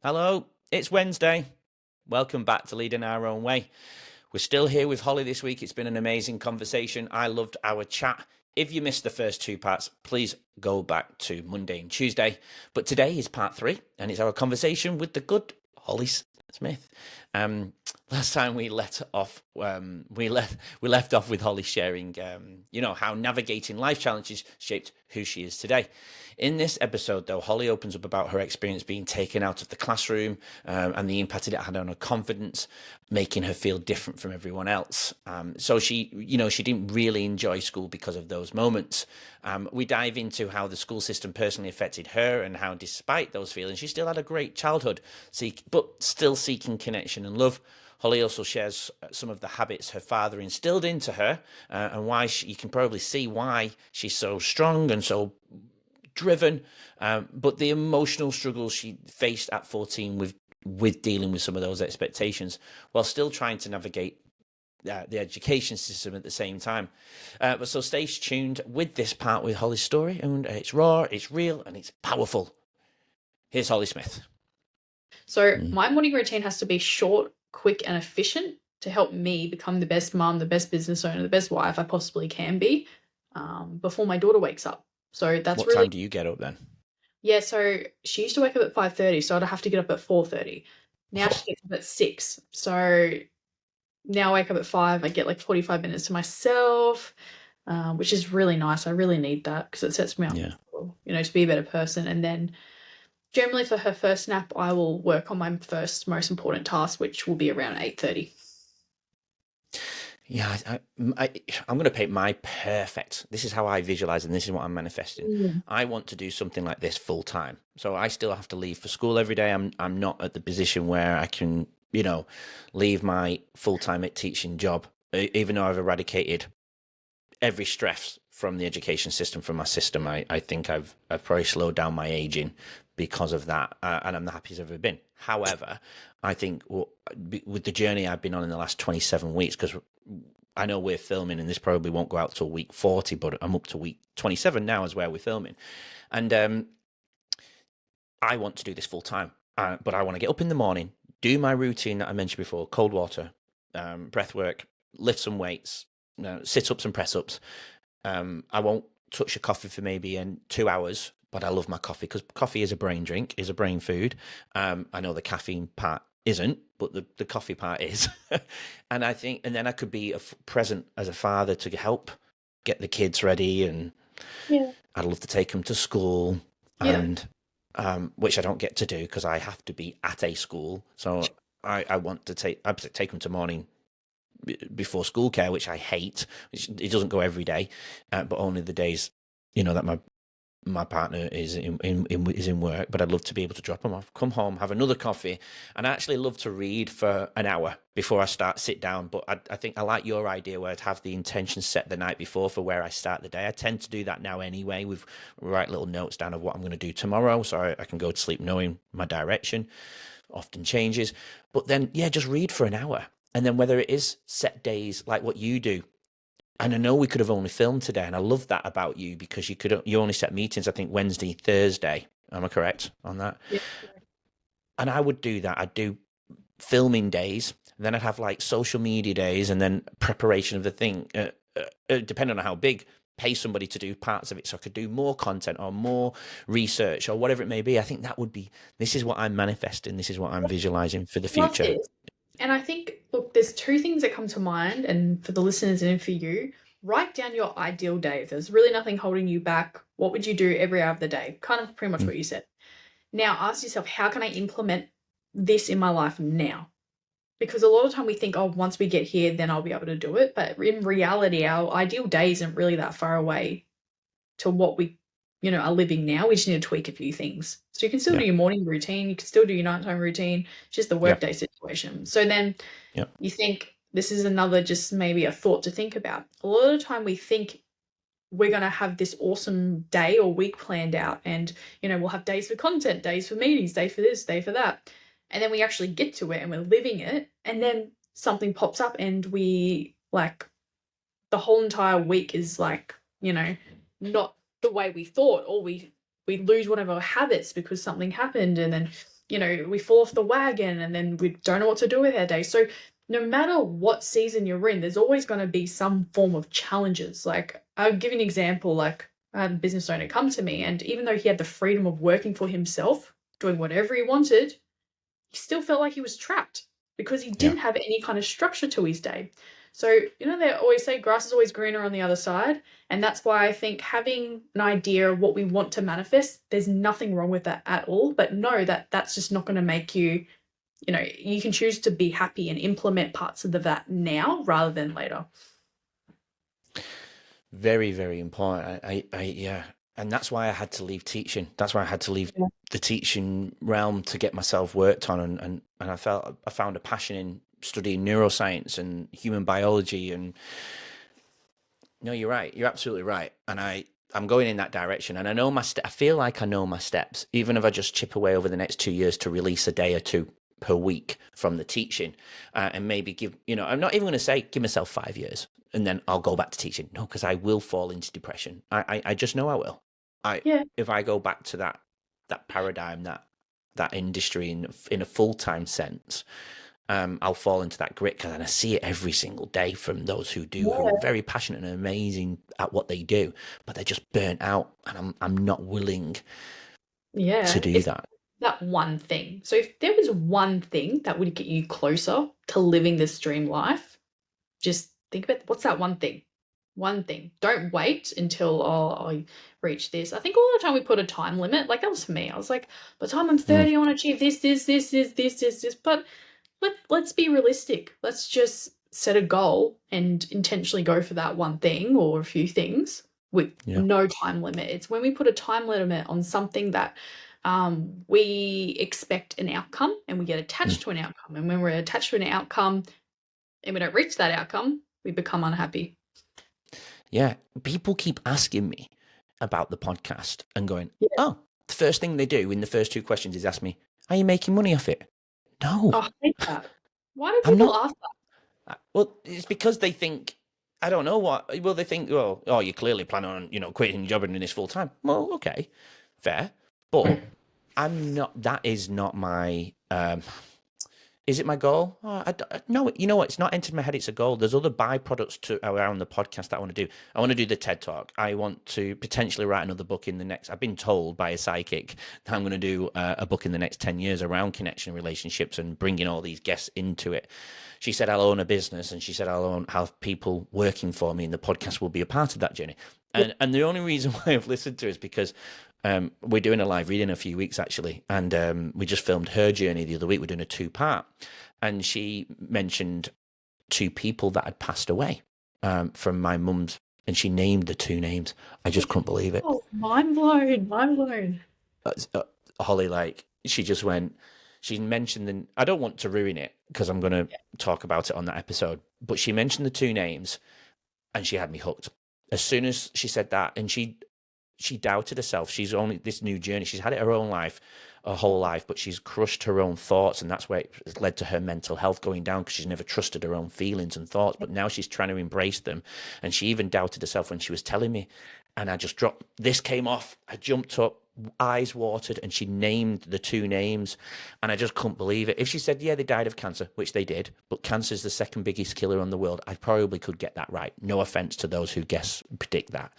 Hello, it's Wednesday. Welcome back to Leading Our Own Way. We're still here with Holly this week. It's been an amazing conversation. I loved our chat. If you missed the first two parts, please go back to Monday and Tuesday. But today is part three, and it's our conversation with the good Holly Smith. Last time we left off, we left off with Holly sharing, how navigating life challenges shaped who she is today. In this episode, though, Holly opens up about her experience being taken out of the classroom and the impact it had on her confidence, making her feel different from everyone else. So she didn't really enjoy school because of those moments. We dive into how the school system personally affected her and how, despite those feelings, she still had a great childhood, but still seeking connection and love. Holly also shares some of the habits her father instilled into her and why you can probably see why she's so strong and so driven, but the emotional struggles she faced at 14 with dealing with some of those expectations while still trying to navigate the education system at the same time. But so stay tuned with this part with Holly's story, and it's raw, it's real, and it's powerful. Here's Holly Smith. So my morning routine has to be short, quick, and efficient to help me become the best mum, the best business owner, the best wife I possibly can be before my daughter wakes up. So that's What really time do you get up then? yeah. So she used to wake up at 5:30, so I'd have to get up at 4:30. Now she gets up at 6, so now I wake up at 5. I get like 45 minutes to myself, which is really nice. I really need that because it sets me up, Yeah. to be a better person. And then generally for her first nap, I will work on my first most important task, which will be around 8:30. Yeah, I'm going to paint my perfect. This is how I visualize, and this is what I'm manifesting. Mm. I want to do something like this full time. So I still have to leave for school every day. I'm not at the position where I can, leave my full time teaching job, even though I've eradicated every stress from the education system from my system. I think I've probably slowed down my aging because of that, and I'm the happiest I've ever been. However, I think with the journey I've been on in the last 27 weeks, because I know we're filming and this probably won't go out till week 40, but I'm up to week 27 now is where we're filming. And I want to do this full time, but I want to get up in the morning, do my routine that I mentioned before, cold water, breath work, lift some weights, sit ups and press ups. I won't touch a coffee for maybe in 2 hours, but I love my coffee because coffee is a brain drink, is a brain food. I know the caffeine part isn't, but the coffee part is. And I think, and then I could be present as a father to help get the kids ready, and Yeah. I'd love to take them to school, Yeah. and which I don't get to do because I have to be at a school. So I want to take them to morning before school care, which I hate. It doesn't go every day, but only the days that my partner is in work. But I'd love to be able to drop them off, come home, have another coffee, and I actually love to read for an hour before I sit down. But I think I like your idea where I'd have the intention set the night before for where I start the day. I tend to do that now anyway. With write little notes down of what I'm going to do tomorrow, so I can go to sleep knowing my direction. Often changes, but then just read for an hour, and then whether it is set days like what you do. And I know we could have only filmed today, and I love that about you because you only set meetings, I think Wednesday, Thursday. Am I correct on that? Yeah. And I would do that. I'd do filming days, and then I'd have like social media days, and then preparation of the thing. Depending on how big, pay somebody to do parts of it, so I could do more content or more research or whatever it may be. I think that would be. This is what I'm manifesting. This is what I'm visualizing for the Love future. this. And I think, look, there's two things that come to mind, and for the listeners and for you, write down your ideal day. If there's really nothing holding you back, what would you do every hour of the day? Kind of pretty much Mm. what you said. Now ask yourself, how can I implement this in my life now? Because a lot of time we think, oh, once we get here, then I'll be able to do it. But in reality, our ideal day isn't really that far away to what we, are living now. We just need to tweak a few things. So you can still Yeah, do your morning routine, you can still do your nighttime routine, just the yeah, workday situation. So then yeah, you think this is another just maybe a thought to think about. A lot of the time we think we're going to have this awesome day or week planned out, and we'll have days for content, days for meetings, day for this, day for that. And then we actually get to it and we're living it, and then something pops up and we like the whole entire week is like, not the way we thought, or we lose one of our habits because something happened, and then we fall off the wagon and then we don't know what to do with our day. So no matter what season you're in, there's always going to be some form of challenges. Like, I'll give you an example. Like, I had a business owner come to me, and even though he had the freedom of working for himself, doing whatever he wanted, he still felt like he was trapped because he Yeah. didn't have any kind of structure to his day. So, they always say grass is always greener on the other side. And that's why I think having an idea of what we want to manifest, there's nothing wrong with that at all. But know that that's just not going to make you, you can choose to be happy and implement parts of that now rather than later. Very, very important. Yeah. And that's why I had to leave teaching. That's why I had to leave Yeah. the teaching realm to get myself worked on. And I found a passion in studying neuroscience and human biology. And no, you're right. You're absolutely right. And I'm going in that direction. And I know I feel like I know my steps, even if I just chip away over the next 2 years to release a day or two per week from the teaching, and maybe I'm not even going to say give myself 5 years and then I'll go back to teaching. No, because I will fall into depression. I just know I will. Yeah. If I go back to that paradigm, that industry in a full-time sense, I'll fall into that grit, because I see it every single day from those who Yeah. are very passionate and amazing at what they do, but they're just burnt out, and I'm not willing to Yeah. do It's that. that one thing. So if there was one thing that would get you closer to living this dream life, just think about what's that one thing. One thing. Don't wait until I reach this. I think all the time we put a time limit. Like, that was for me. I was like, by the time I'm Mm, 30, I want to achieve this. But let's be realistic. Let's just set a goal and intentionally go for that one thing or a few things with yeah. no time limit. It's when we put a time limit on something that we expect an outcome and we get Mm, attached to an outcome. And when we're attached to an outcome and we don't reach that outcome, we become unhappy. yeah. People keep asking me about the podcast and going, Yeah. oh, the first thing they do in the first two questions is ask me, are you making money off it? No, Oh, I hate that. Why do I'm people not. ask that? Well, it's because they think, I don't know what. Well, they think, well, oh, you clearly plan on, quitting your job and doing this full time. Well, okay, fair, but I'm not. That is not my. Is it my goal? Oh, no, you know what? It's not entered my head. It's a goal. There's other byproducts to around the podcast that I want to do. I want to do the TED Talk. I want to potentially write another book in the next. I've been told by a psychic that I'm going to do a book in the next 10 years around connection relationships and bringing all these guests into it. She said I'll own a business, and she said I'll have people working for me, and the podcast will be a part of that journey. And the only reason why I've listened to it is because we're doing a live reading in a few weeks, actually, and we just filmed her journey the other week. We're doing a 2-part, and she mentioned 2 people that had passed away from my mum's, and she named the 2 names. I just couldn't believe it. Oh, mind blown, mind blown. Holly, like, she mentioned I don't want to ruin it because I'm going to talk about it on that episode, but she mentioned the 2 names, and she had me hooked. As soon as she said that, and she doubted herself. She's only this new journey. She's had it her whole life, but she's crushed her own thoughts, and that's where it led to her mental health going down, because she's never trusted her own feelings and thoughts. But now she's trying to embrace them, and she even doubted herself when she was telling me. And I just dropped. This came off. I jumped up, eyes watered, and she named the 2 names, and I just couldn't believe it. If she said, yeah, they died of cancer, which they did, but cancer is the second biggest killer in the world, I probably could get that right. No offense to those who predict that.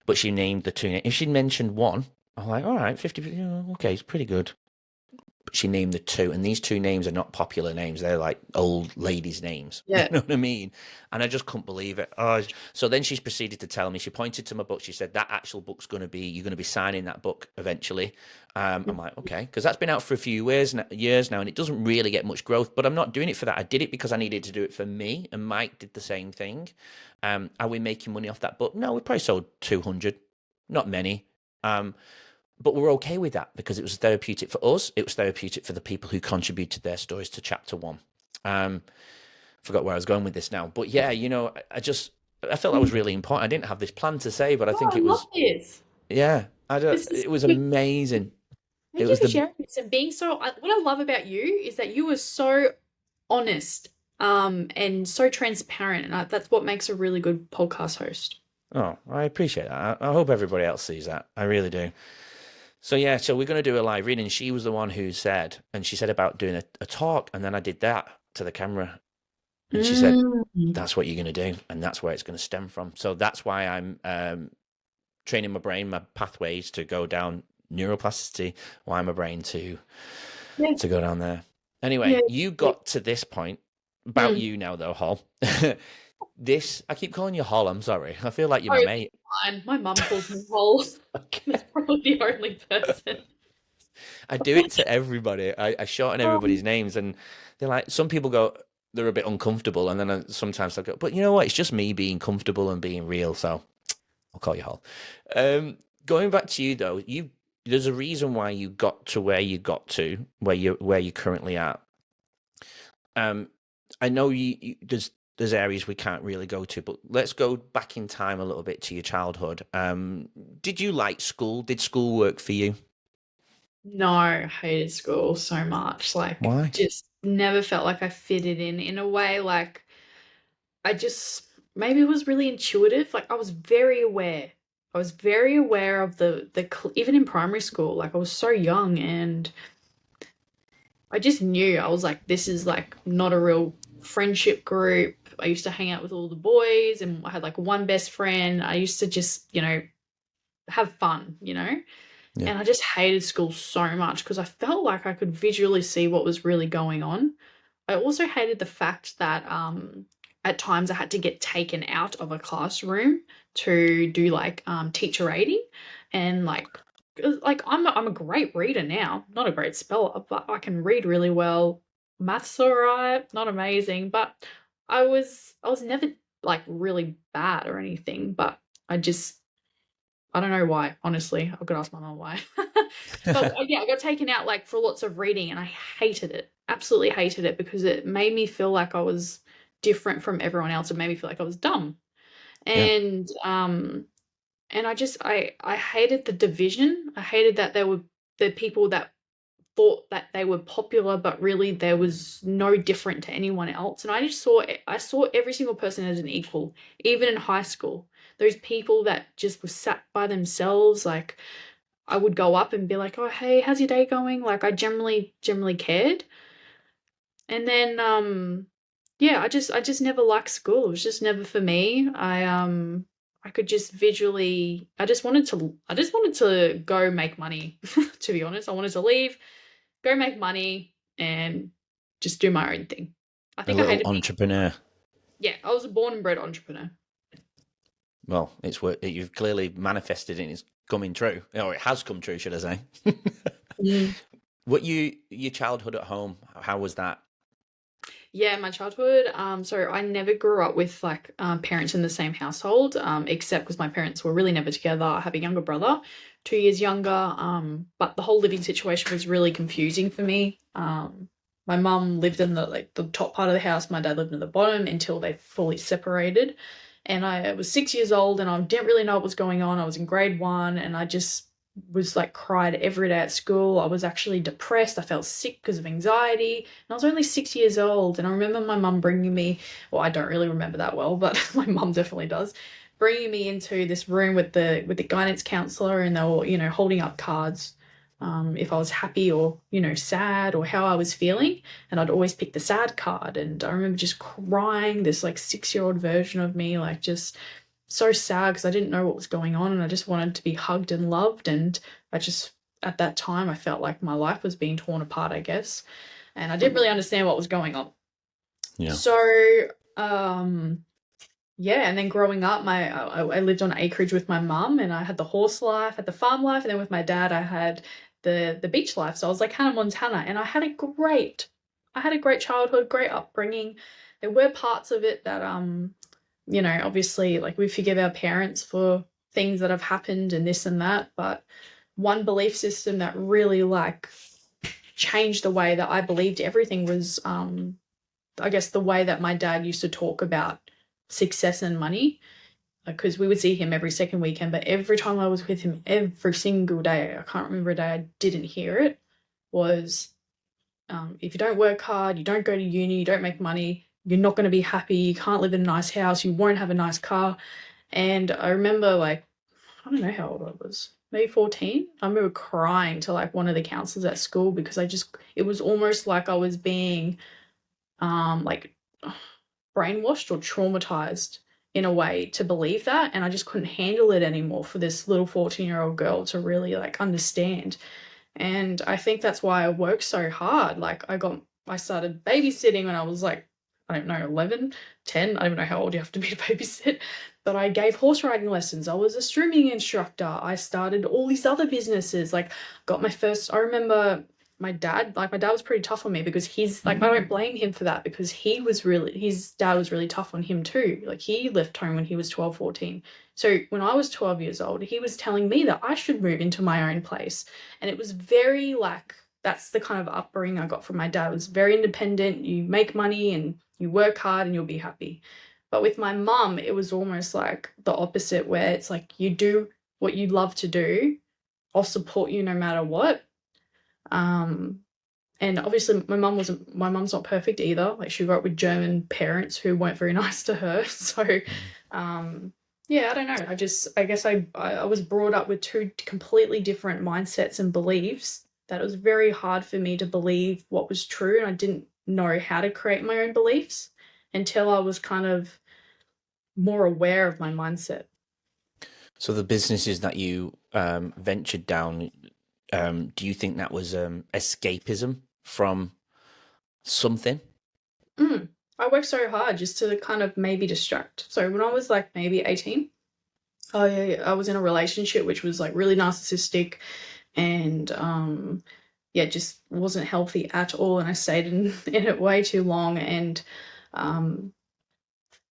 But she named the 2 names. If she'd mentioned one, I'm like, all right, 50, okay, it's pretty good. But she named the 2, and these 2 names are not popular names. They're like old ladies' names. You Yeah. know what I mean? And I just couldn't believe it. Oh, so then she's proceeded to tell me, she pointed to my book. She said, that actual book's you're going to be signing that book eventually. I'm like, okay, because that's been out for a few years now, and it doesn't really get much growth, but I'm not doing it for that. I did it because I needed to do it for me, and Mike did the same thing. Are we making money off that book? No, we probably sold 200, not many. But we're okay with that because it was therapeutic for us. It was therapeutic for the people who contributed their stories to chapter 1. Forgot where I was going with this now. But yeah, I felt that was really important. I didn't have this plan to say, but I Oh, think I it love was, this. yeah, This is it was good. amazing. It Thank you was for the, sharing this and being so. What I love about you is that you were so honest, and so transparent, and that's what makes a really good podcast host. oh, I appreciate that. I hope everybody else sees that. I really do. So yeah, so we're going to do a live reading. She was the one who said, and she said about doing a talk, and then I did that to the camera, and she said, Mm. "That's what you're going to do, and that's where it's going to stem from." So that's why I'm training my brain, my pathways to go down neuroplasticity, why my brain Yeah, to go down there. yeah. Anyway, you Yeah. got to this point about Mm. you now, though, Hall. This I keep calling you Hall. I'm sorry. I feel like you're Oh, my it's mate. fine. My mum calls me Hole. That's Okay. probably the only person. I do it to everybody. I shorten Um, everybody's names, and they're like, some people go, they're a bit uncomfortable, and then sometimes I go, but you know what? It's just me being comfortable and being real, so I'll call you Hall. Going back to you though, there's a reason why you got to where you got to, where you currently at. Um, I know there's areas we can't really go to, but let's go back in time a little bit to your childhood. Did you like school? Did school work for you? no, I hated school so much. Like, Why? just never felt like I fitted in a way. Like, I just maybe it was really intuitive. Like, I was very aware. I was very aware of even in primary school. Like, I was so young, and I just knew. I was like, this is like not a real friendship group. I used to hang out with all the boys, and I had like one best friend. I used to just, have fun. Yeah, And I just hated school so much because I felt like I could visually see what was really going on. I also hated the fact that at times I had to get taken out of a classroom to do like teacher aiding, and like I'm a great reader now, not a great speller, but I can read really well. Maths alright, not amazing, but I was never like really bad or anything, but I just I don't know why, honestly. I've got to ask my mum why. But yeah, I got taken out like for lots of reading, and I hated it. Absolutely hated it because it made me feel like I was different from everyone else. It made me feel like I was dumb. yeah. And I hated the division. I hated that there were the people that thought that they were popular, but really there was no different to anyone else. And I saw every single person as an equal, even in high school. Those people that just were sat by themselves, like I would go up and be like, "Oh, hey, how's your day going?" Like I generally cared. And then yeah, I just never liked school. It was just never for me. I could just visually I just wanted to go make money, to be honest. I wanted to leave, go make money, and just do my own thing. I A think I little hated being entrepreneur. yeah, I was a born and bred entrepreneur. Well, it's what you've clearly manifested and it's coming true, or it has come true, should I say? Mm. What your childhood at home? How was that? Yeah, my childhood. So I never grew up with like parents in the same household, except because my parents were really never together. I have a younger brother, 2 years younger. But the whole living situation was really confusing for me. My mum lived in the top part of the house. My dad lived in the bottom until they fully separated. And I was 6 years old, and I didn't really know what was going on. I was in grade one, and I just was like cried every day at school. I was actually depressed. I felt sick because of anxiety. And I was only 6 years old. And I remember my mum bringing me, well, I don't really remember that well, but my mum definitely does, bringing me into this room with the guidance counselor, and they were, holding up cards. If I was happy or sad or how I was feeling, and I'd always pick the sad card. And I remember just crying. This like 6-year-old version of me, like just so sad because I didn't know what was going on, and I just wanted to be hugged and loved. And I just, at that time, I felt like my life was being torn apart, I guess. And I didn't really understand what was going on. Yeah, So, um, yeah, and then growing up, I lived on acreage with my mum, and I had the horse life, had the farm life, and then with my dad, I had the beach life. So I was like Hannah Montana, and I had a great childhood, great upbringing. There were parts of it that obviously, like we forgive our parents for things that have happened and this and that, but one belief system that really like changed the way that I believed everything was, I guess, the way that my dad used to talk about success and money. Because we would see him every second weekend, but every time I was with him, every single day, I can't remember a day I didn't hear it, was if you don't work hard, you don't go to uni, you don't make money, you're not going to be happy, you can't live in a nice house, you won't have a nice car. And I remember, like, I don't know how old I was, maybe 14. I remember crying to like one of the counselors at school because it was almost like I was being like brainwashed or traumatized in a way to believe that, and I just couldn't handle it anymore for this little 14-year-old girl to really like understand. And I think that's why I worked so hard. Like I started babysitting when I was like, I don't know, 11, 10. I don't know how old you have to be to babysit, but I gave horse riding lessons. I was a swimming instructor. I started all these other businesses. Like got my first, I remember my dad was pretty tough on me because he's like, I don't blame him for that because his dad was really tough on him too. Like he left home when he was 12, 14. So when I was 12 years old, he was telling me that I should move into my own place. And it was very like, that's the kind of upbringing I got from my dad. It was very independent. You make money and you work hard and you'll be happy. But with my mum, it was almost like the opposite, where it's like you do what you love to do. I'll support you no matter what. Um, and obviously my mum's not perfect either. Like she grew up with German parents who weren't very nice to her. So Mm. um yeah, I don't know. I guess I was brought up with two completely different mindsets and beliefs that it was very hard for me to believe what was true, and I didn't know how to create my own beliefs until I was kind of more aware of my mindset. So the businesses that you ventured down, do you think that was escapism from something? Mm. I worked so hard just to kind of maybe distract. So when I was like maybe 18, I was in a relationship which was like really narcissistic and yeah, just wasn't healthy at all, and I stayed in in it way too long. And um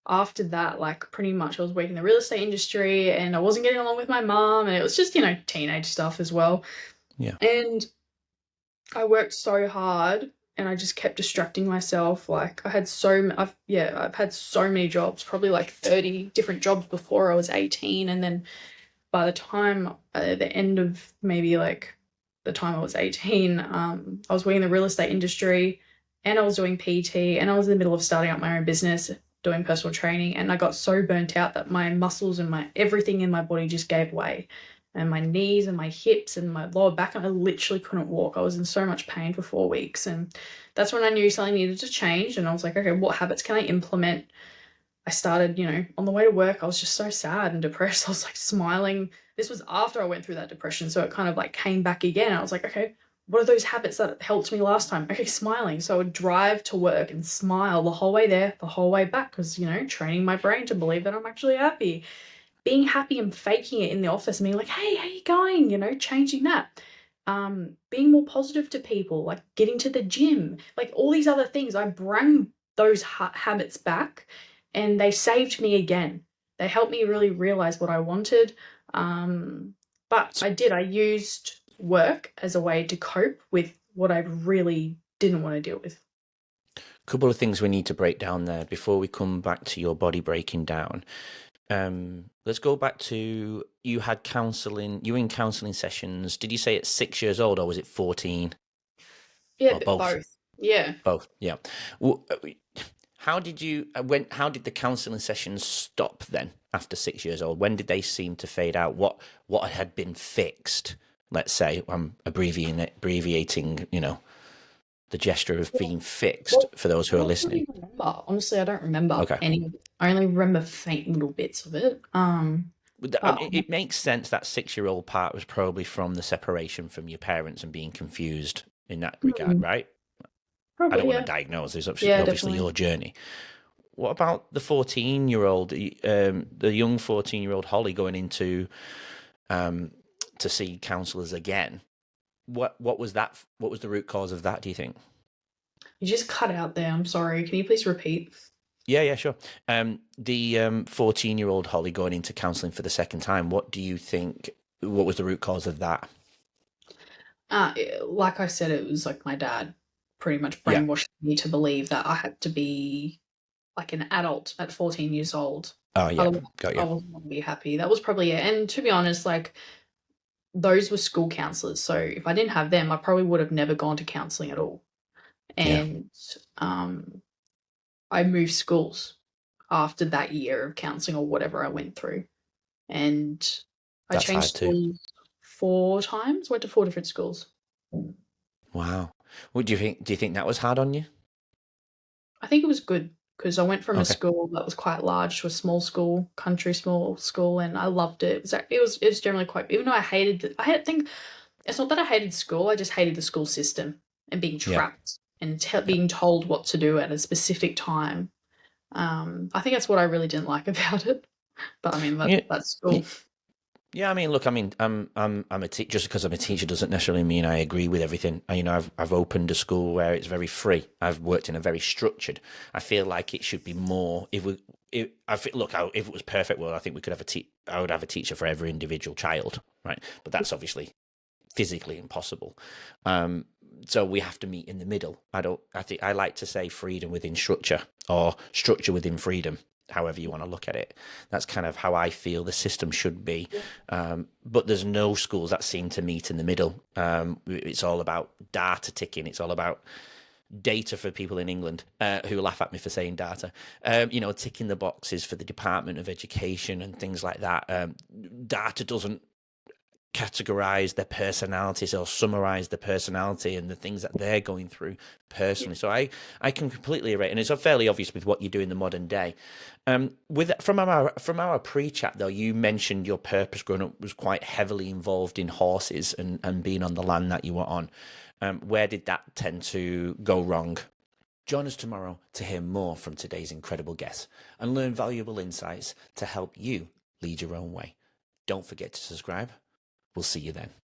after that, like pretty much I was working in the real estate industry and I wasn't getting along with my mom, and it was just, teenage stuff as well. Yeah. And I worked so hard and I just kept distracting myself. Like I've had so many jobs, probably like 30 different jobs before I was 18. And then by the time the end of maybe like the time I was 18, I was working in the real estate industry and I was doing PT and I was in the middle of starting up my own business, doing personal training. And I got so burnt out that my muscles and my everything in my body just gave way. And my knees and my hips and my lower back, and I literally couldn't walk. I was in so much pain for 4 weeks. And that's when I knew something needed to change. And I was like, okay, what habits can I implement? I started, on the way to work, I was just so sad and depressed. I was like smiling. This was after I went through that depression. So it kind of like came back again. I was like, okay, what are those habits that helped me last time? Okay, smiling. So I would drive to work and smile the whole way there, the whole way back, because, training my brain to believe that I'm actually happy. Being happy and faking it in the office and being like, hey, how you going? Changing that. Being more positive to people, like getting to the gym, like all these other things. I bring those habits back and they saved me again. They helped me really realize what I wanted. But So, I used work as a way to cope with what I really didn't want to deal with. couple of things we need to break down there before we come back to your body breaking down. Let's go back to you had counselling. You were in counselling sessions. Did you say at 6 years old or was it 14 Yeah, or both? both. Yeah. Both. Yeah. Well, how did you when? How did the counselling sessions stop then? After 6 years old, when did they seem to fade out? What had been fixed? Let's say I'm abbreviating. The gesture of being fixed Well, for those I who are don't listening. really remember. Honestly, I don't remember Okay. any. I only remember faint little bits of it. I But mean, it makes sense that 6-year-old part was probably from the separation from your parents and being confused in that regard, hmm, right? I don't probably want to yeah, diagnose. It's yeah, obviously definitely. your journey. What about the 14-year-old, the young 14-year-old Holly going into um, to see counsellors again? What was that? What was the root cause of that? Do you think? You just cut out there. I'm sorry. Can you please repeat? Yeah, yeah, sure. The 14-year-old Holly going into counselling for the second time. What do you think? What was the root cause of that? Like I said, it was like my dad pretty much Yeah. brainwashed me to believe that I had to be like an adult at 14 years old. Oh, yeah. Otherwise, Got I you. wasn't going to be happy. That was probably it. And to be honest, like those were school counselors. So if I didn't have them, I probably would have never gone to counseling at all. Yeah. And um, I moved schools after that year of counseling or whatever I went through. And I That's changed hard too. schools 4 times. Went to 4 different schools. Wow. What do you think? Do you think that was hard on you? I think it was good because I went from a Okay. school that was quite large to a small school, country small school, and I loved it. It was generally quite, even though I think it's not that I hated school, I just hated the school system and being Yeah. trapped and Yeah. being told what to do at a specific time. I think that's what I really didn't like about it. But I mean, Yeah. that's school. Yeah, I mean, look, I mean, I'm a teacher. Just because I'm a teacher doesn't necessarily mean I agree with everything. I've opened a school where it's very free. I've worked in a very structured. I feel like it should be more. If it was perfect world, I think we could have I would have a teacher for every individual child, right? But that's obviously physically impossible. Um, so we have to meet in the middle. I think I like to say freedom within structure, or structure within freedom, however you want to look at it. That's kind of how I feel the system should be. But there's no schools that seem to meet in the middle. It's all about data ticking. It's all about data for people in England who laugh at me for saying data. Ticking the boxes for the Department of Education and things like that. Data doesn't categorize their personalities or summarize the personality and the things that they're going through personally. So I can completely relate, and it's fairly obvious with what you do in the modern day. With from our pre-chat though, you mentioned your purpose growing up was quite heavily involved in horses and being on the land that you were on. Where did that tend to go wrong? Join us tomorrow to hear more from today's incredible guests and learn valuable insights to help you lead your own way. Don't forget to subscribe. We'll see you then.